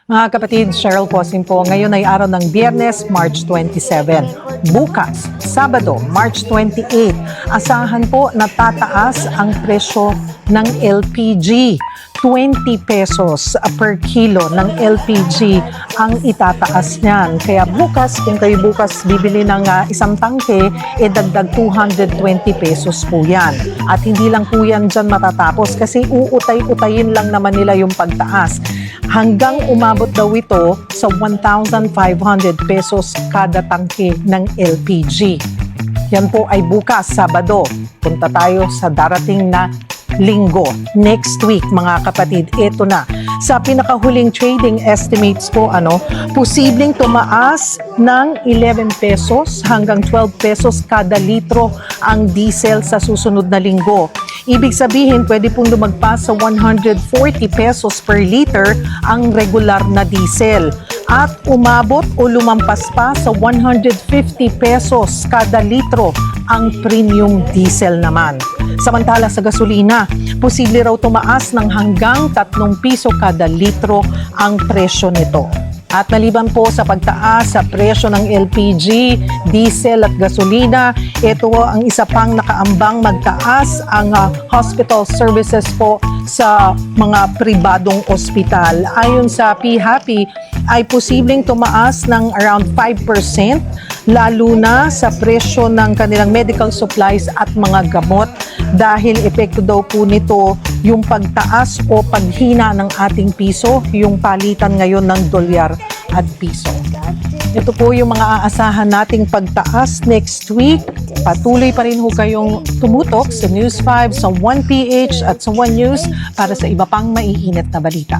Mga kapatid, Cheryl Posin po. Ngayon ay araw ng Biyernes, March 27. Bukas, Sabado, March 28. Asahan po na tataas ang presyo ng LPG. 20 pesos per kilo ng LPG ang itataas niyan. Kaya bukas, kung kayo bukas bibili ng isang tangke, dagdag 220 pesos po yan. At hindi lang po yan dyan matatapos kasi uutay-utayin lang naman nila yung pagtaas. Hanggang umabot daw ito sa 1,500 pesos kada tangke ng LPG. Yan po ay bukas, Sabado. Punta tayo sa darating na Linggo. Next week, mga kapatid, ito na. Sa pinakahuling trading estimates po, posibleng tumaas ng 11 pesos hanggang 12 pesos kada litro ang diesel sa susunod na linggo. Ibig sabihin, pwede pong lumagpas sa 140 pesos per liter ang regular na diesel. At umabot o lumampas pa sa 150 pesos kada litro ang premium diesel naman. Samantala sa gasolina, posible raw tumaas ng hanggang 3 piso kada litro ang presyo nito. At maliban po sa pagtaas sa presyo ng LPG, diesel at gasolina, ito ang isa pang nakaambang magtaas ang hospital services po sa mga pribadong ospital. Ayon sa PHAPI, ay posibleng tumaas ng around 5%, lalo na sa presyo ng kanilang medical supplies at mga gamot dahil epekto daw po nito yung pagtaas o paghina ng ating piso, yung palitan ngayon ng dolyar at piso. Ito po yung mga aasahan nating pagtaas next week. Patuloy pa rin ho kayong tumutok sa News 5, sa 1PH at sa 1 News para sa iba pang maiinit na balita.